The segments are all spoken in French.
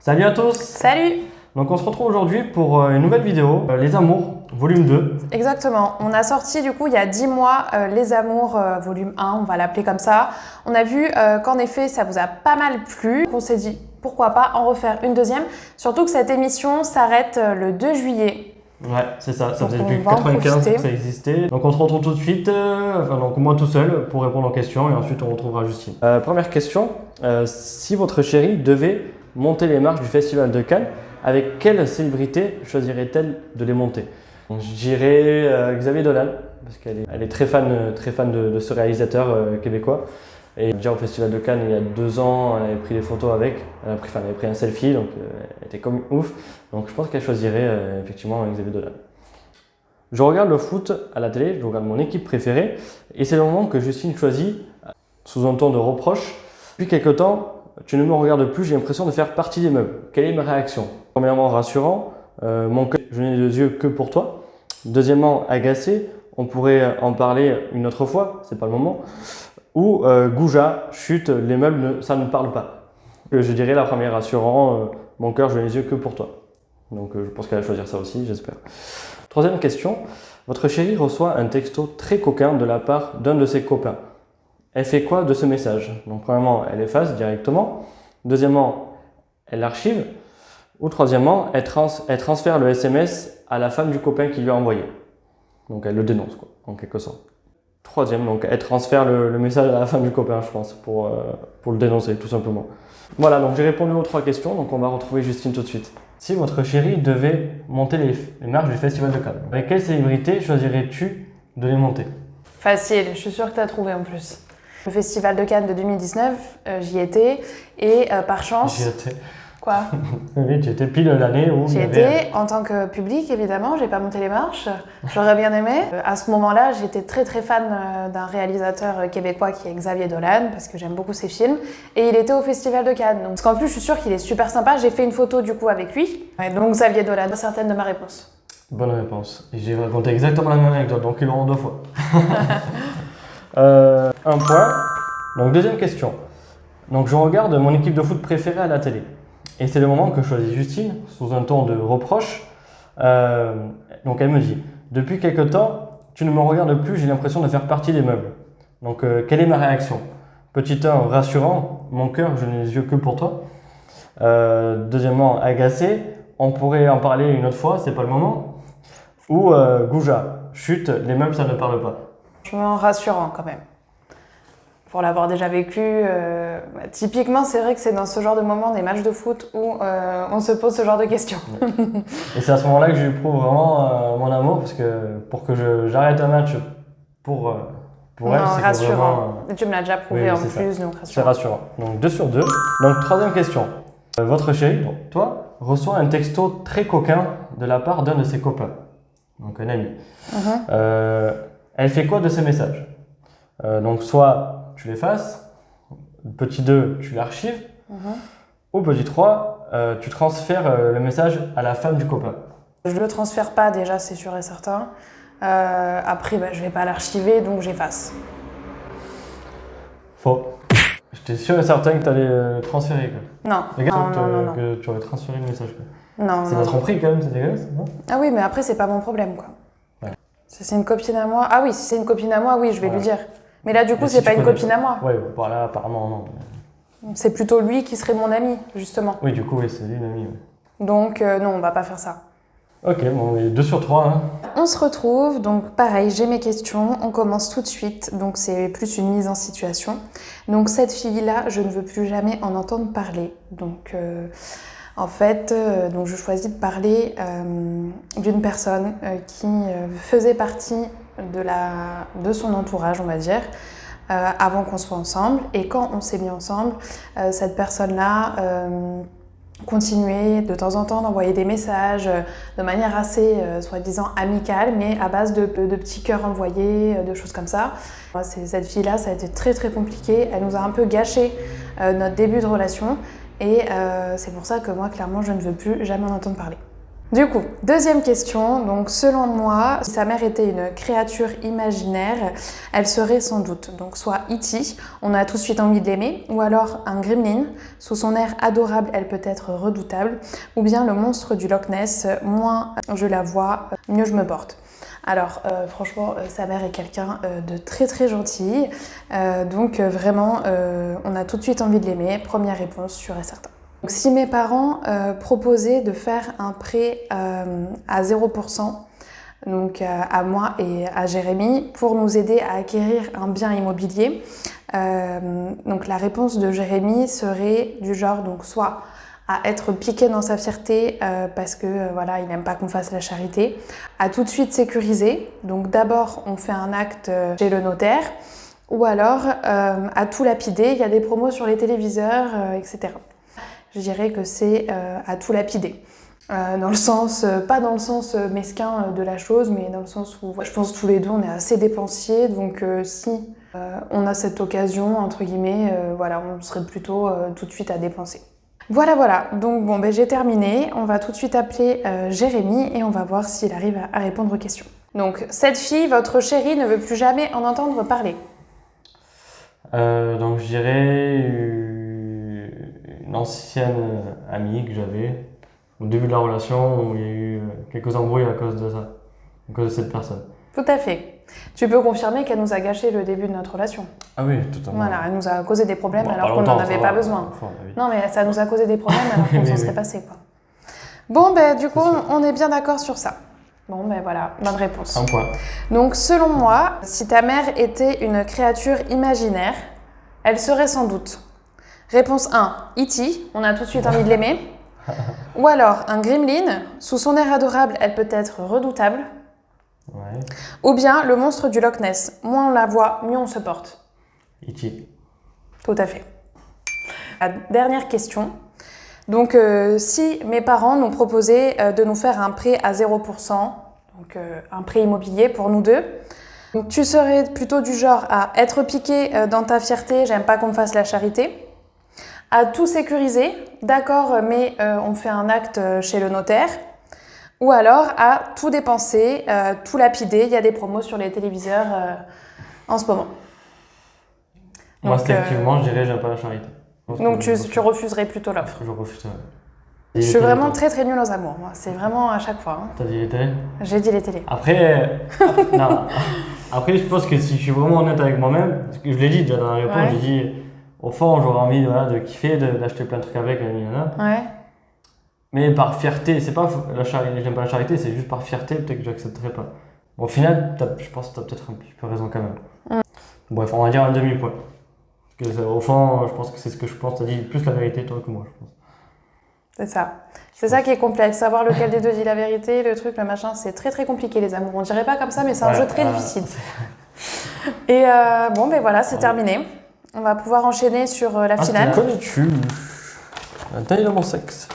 Salut à tous! Salut! Donc on se retrouve aujourd'hui pour une nouvelle vidéo, Les Amours, volume 2. Exactement, on a sorti du coup il y a 10 mois Les Amours volume 1, on va l'appeler comme ça. On a vu qu'en effet ça vous a pas mal plu, on s'est dit pourquoi pas en refaire une deuxième, surtout que cette émission s'arrête le 2 juillet. Ouais, c'est ça, ça Donc faisait depuis on va en 95 profiter. que ça existait. Donc on se retrouve tout de suite, donc moi tout seul pour répondre aux questions et ensuite on retrouvera Justine. Première question, si votre chérie devait monter les marches du Festival de Cannes, avec quelle célébrité choisirait-elle de les monter? Donc, je dirais Xavier Dolan, parce qu'elle est très fan de ce réalisateur québécois. Et déjà au Festival de Cannes il y a 2 ans, elle avait pris des photos avec, elle avait pris un selfie, donc elle était comme ouf. Donc je pense qu'elle choisirait effectivement Xavier Dolan. Je regarde le foot à la télé, je regarde mon équipe préférée, et c'est le moment que Justine choisit, sous un ton de reproche. Depuis quelque temps, tu ne me regardes plus, j'ai l'impression de faire partie des meubles. Quelle est ma réaction? Premièrement, rassurant, mon cœur, je n'ai les yeux que pour toi. Deuxièmement, agacé, on pourrait en parler une autre fois, c'est pas le moment. Ou Gouja, chute, les meubles, ça ne parle pas. Je dirais la première, rassurant, mon cœur, je n'ai les yeux que pour toi. Donc je pense qu'elle va choisir ça aussi, j'espère. Troisième question, votre chérie reçoit un texto très coquin de la part d'un de ses copains. Elle fait quoi de ce message? Donc premièrement, elle efface directement. Deuxièmement, elle l'archive. Ou troisièmement, elle transfère le SMS à la femme du copain qui lui a envoyé. Donc elle le dénonce, quoi, en quelque sorte. Troisième, donc elle transfère le message à la femme du copain, je pense, pour le dénoncer, tout simplement. Voilà, donc j'ai répondu aux 3 questions, donc on va retrouver Justine tout de suite. Si votre chérie devait monter les marches du Festival de Cannes, avec quelle célébrité choisirais-tu de les monter? Facile, je suis sûre que tu as trouvé en plus. Le Festival de Cannes de 2019, j'y étais et par chance... J'y étais. Quoi? Oui, tu étais pile l'année où J'y il y avait... étais en tant que public, évidemment, j'ai pas monté les marches. J'aurais bien aimé. À ce moment-là, j'étais très fan d'un réalisateur québécois qui est Xavier Dolan, parce que j'aime beaucoup ses films. Et il était au Festival de Cannes. Donc, parce qu'en plus, je suis sûre qu'il est super sympa. J'ai fait une photo du coup avec lui. Ouais, donc Xavier Dolan, certaine de ma réponse. Bonne réponse. Et j'ai raconté exactement la même anecdote, donc ils l'auront 2 fois. 1 point. Donc deuxième question. Donc je regarde mon équipe de foot préférée à la télé. Et c'est le moment que choisit Justine, sous un ton de reproche. Donc elle me dit, depuis quelque temps, tu ne me regardes plus, j'ai l'impression de faire partie des meubles. Donc quelle est ma réaction? Petit 1, rassurant, mon cœur, je n'ai les yeux que pour toi. Deuxièmement, agacé, on pourrait en parler une autre fois, c'est pas le moment. Ou Gouja, chute, les meubles ça ne parle pas. Franchement rassurant quand même. Pour l'avoir déjà vécu, typiquement c'est vrai que c'est dans ce genre de moment des matchs de foot où on se pose ce genre de questions. Et c'est à ce moment-là que je lui prouve vraiment mon amour, parce que pour que j'arrête un match pour elle, c'est rassurant. Vraiment, tu me l'as déjà prouvé en plus, donc c'est rassurant. rassurant. Donc 2 sur 2. Donc troisième question. Votre chérie, donc, toi, reçoit un texto très coquin de la part d'un de ses copains, donc un ami. Elle fait quoi de ces messages? Donc soit tu l'effaces, petit 2, tu l'archives, ou petit 3, tu transfères le message à la femme du copain. Je ne le transfère pas déjà, c'est sûr et certain. Après, je ne vais pas l'archiver, donc j'efface. Faux. J'étais sûr et certain que tu allais le transférer. Quoi. Non. Non. Que tu aurais transféré le message. Quoi. Non. C'est pas tromperie quand même, c'est dégueulasse, non? Ah oui, mais après, c'est pas mon problème, quoi. Ouais. Si c'est une copine à moi... Ah oui, si c'est une copine à moi, oui, je vais lui dire. Mais là, du coup, c'est pas une copine à moi. Oui, voilà, apparemment, non. C'est plutôt lui qui serait mon ami, justement. Oui, du coup, oui, c'est lui une amie. Oui. Donc, non, on va pas faire ça. Ok, bon, 2 sur 3. Hein. On se retrouve, donc pareil, j'ai mes questions. On commence tout de suite, donc c'est plus une mise en situation. Donc, cette fille-là, je ne veux plus jamais en entendre parler. Donc, en fait, donc je choisis de parler d'une personne qui faisait partie de son entourage, on va dire, avant qu'on soit ensemble. Et quand on s'est mis ensemble, cette personne-là continuait de temps en temps d'envoyer des messages de manière assez soi-disant amicale, mais à base de petits cœurs envoyés, de choses comme ça. Cette fille-là, ça a été très compliqué. Elle nous a un peu gâché notre début de relation et c'est pour ça que moi, clairement, je ne veux plus jamais en entendre parler. Du coup, deuxième question. Donc, selon moi, si sa mère était une créature imaginaire, elle serait sans doute donc soit E.T., on a tout de suite envie de l'aimer, ou alors un gremlin, sous son air adorable, elle peut être redoutable, ou bien le monstre du Loch Ness, moins je la vois, mieux je me porte. Alors, franchement, sa mère est quelqu'un de très très gentil, donc vraiment, on a tout de suite envie de l'aimer. Première réponse, sûr et certain. Donc, si mes parents proposaient de faire un prêt à 0%, donc à moi et à Jérémy, pour nous aider à acquérir un bien immobilier, donc la réponse de Jérémy serait du genre, donc soit à être piqué dans sa fierté parce que voilà, il n'aime pas qu'on fasse la charité, à tout de suite sécuriser. Donc d'abord, on fait un acte chez le notaire, ou alors à tout lapider. Il y a des promos sur les téléviseurs, etc. Je dirais que c'est à tout lapider. Dans le sens, pas dans le sens mesquin de la chose, mais dans le sens où je pense tous les deux on est assez dépensiers, donc si on a cette occasion, entre guillemets, voilà, on serait plutôt tout de suite à dépenser. Voilà, donc bon, j'ai terminé. On va tout de suite appeler Jérémy et on va voir s'il arrive à répondre aux questions. Donc, cette fille, votre chérie, ne veut plus jamais en entendre parler. Donc je dirais une ancienne amie que j'avais au début de la relation où il y a eu quelques embrouilles à cause de ça, à cause de cette personne. Tout à fait. Tu peux confirmer qu'elle nous a gâché le début de notre relation. Ah oui, totalement. Voilà, elle nous a causé des problèmes Bon, alors qu'on n'en avait pas besoin. Non, mais ça nous a causé des problèmes alors qu'on s'en serait passé, quoi. Bon, du coup, on est bien d'accord sur ça. Bon, voilà, bonne réponse. Un point. Donc, selon moi, si ta mère était une créature imaginaire, elle serait sans doute. Réponse 1, E.T., on a tout de suite envie de l'aimer. Ou alors, un gremlin, sous son air adorable, elle peut être redoutable. Ouais. Ou bien le monstre du Loch Ness. Moins on la voit, mieux on se porte. E.T. Tout à fait. La dernière question. Donc, si mes parents nous proposaient de nous faire un prêt à 0%, donc un prêt immobilier pour nous deux, donc, tu serais plutôt du genre à être piqué dans ta fierté, j'aime pas qu'on me fasse la charité, à tout sécuriser, d'accord, mais on fait un acte chez le notaire, ou alors à tout dépenser, tout lapider, il y a des promos sur les téléviseurs en ce moment. Moi, instinctivement, je dirais j'aime pas la charité. Donc tu refuserais plutôt l'offre. Je refuse. Je suis vraiment très nulle aux amours, moi. C'est vraiment à chaque fois. Hein. T'as dit les télés? J'ai dit les télés. Après, non. Après, je pense que si je suis vraiment honnête avec moi-même, parce que je l'ai dit déjà dans la réponse, j'ai dit au fond, j'aurais envie de kiffer, d'acheter plein de trucs avec, Ouais. Mais par fierté, c'est pas la charité, j'aime pas la charité, c'est juste par fierté, peut-être que j'accepterais pas. Bon, au final, je pense que t'as peut-être un petit peu raison quand même. Bref, on va dire un demi-point. Parce que au fond, je pense que c'est ce que je pense, t'as dit plus la vérité toi que moi, je pense. C'est ça. C'est ça qui est complexe. Savoir lequel des deux dit la vérité, le truc, le machin, c'est très compliqué les amours. On dirait pas comme ça, mais c'est un jeu très difficile. Et voilà, c'est terminé. On va pouvoir enchaîner sur la finale. Connais-tu la taille de mon sexe?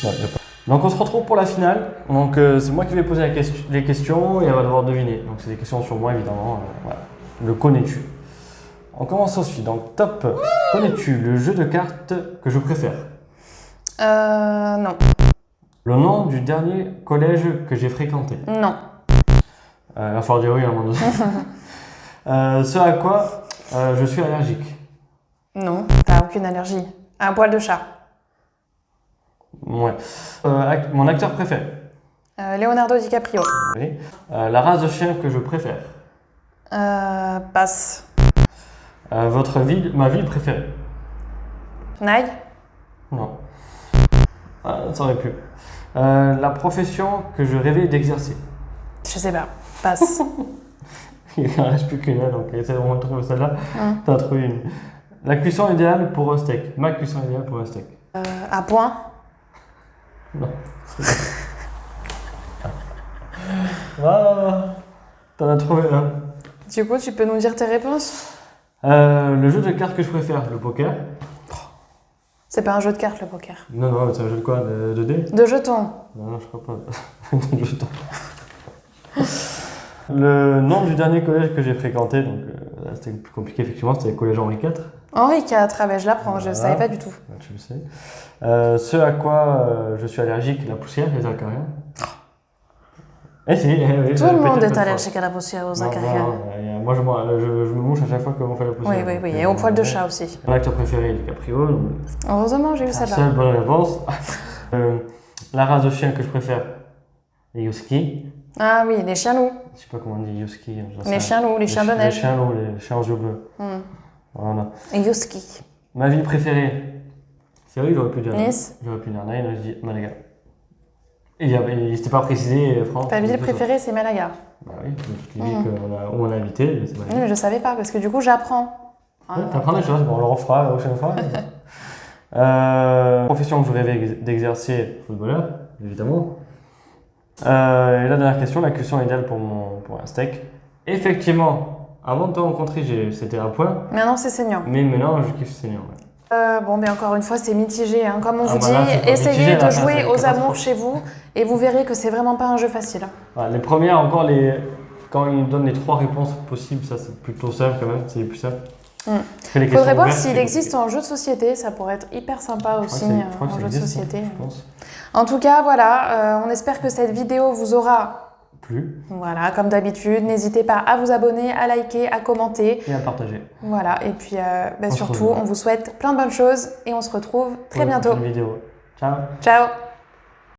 Non, y a pas. Donc on se retrouve pour la finale. Donc c'est moi qui vais poser les questions et elle va devoir deviner. Donc c'est des questions sur moi évidemment. Voilà. Le connais-tu? On commence aussi. Donc top. Connais-tu le jeu de cartes que je préfère? Non. Le nom du dernier collège que j'ai fréquenté? Non. Il va falloir dire oui à un moment donné. Ce à quoi je suis allergique? Non, t'as aucune allergie. Un poil de chat. Ouais. Mon acteur préféré? Leonardo DiCaprio. Oui. La race de chien que je préfère? Passe. Ma ville préférée? Nike. Non. Ça aurait pu. La profession que je rêvais d'exercer? Je sais pas. Passe. Il ne reste plus qu'une, donc essaie de retrouver celle-là. T'as trouvé une. La cuisson idéale pour un steak. Ma cuisson idéale pour un steak. À point. Non. T'en as trouvé un. Du coup, tu peux nous dire tes réponses? Le jeu de cartes que je préfère, le poker. C'est pas un jeu de cartes, le poker. Non, c'est un jeu de quoi? De dés? De jetons. Non, je crois pas. De jetons. Le nom du dernier collège que j'ai fréquenté, donc là c'était plus compliqué effectivement, c'était le collège Henri IV. Henri IV, je l'apprends, je ne savais pas du tout. Tu le sais. Ce à quoi je suis allergique, la poussière, les acariens. Eh si, oui, Tout le monde est allergique à la poussière, aux acariens. Moi, je me mouche à chaque fois qu'on fait la poussière. Oui, et au poil de chat aussi. Mon acteur préféré, DiCaprio. Heureusement, j'ai eu celle-là. Seule bonne réponse. La race de chien que je préfère, les Husky. Ah oui, les chiens loups. Je sais pas comment on dit Husky. Les chiens loups, les chiens de neige. Les chiens loups, les chiens aux yeux bleus. Voilà. Et Husky. Ma ville préférée. C'est vrai, j'aurais pu dire. Nice. J'aurais pu dire Naïm, je dis Malaga. Il s'était pas précisé, France. Ta ville préférée, c'est Malaga. Bah oui, toutes les villes où on a habité, c'est Malaga. Oui, mais je savais pas, parce que du coup, j'apprends. T'apprends des choses, bon, on le refera la prochaine fois. Profession que je rêvais d'exercer, footballeur, évidemment. Et la dernière question, la cuisson idéale pour un steak. Effectivement, avant de te rencontrer, c'était à point. Maintenant, c'est saignant. Mais maintenant, je kiffe saignant. Ouais. Bon, mais encore une fois, c'est mitigé. Hein. Comme on vous dit, là, essayez de jouer aux amours amours chez vous et vous verrez que c'est vraiment pas un jeu facile. Voilà, les premières, encore, quand ils donnent les 3 réponses possibles, ça c'est plutôt simple quand même, c'est les plus simples. Il faudrait voir s'il existe en jeu de société, ça pourrait être hyper sympa aussi en jeu de société. Je pense. En tout cas, voilà, on espère que cette vidéo vous aura plu. Voilà, comme d'habitude, n'hésitez pas à vous abonner, à liker, à commenter. Et à partager. Voilà, et puis surtout, on vous souhaite plein de bonnes choses et on se retrouve très bientôt. Vidéo. Ciao. Ciao.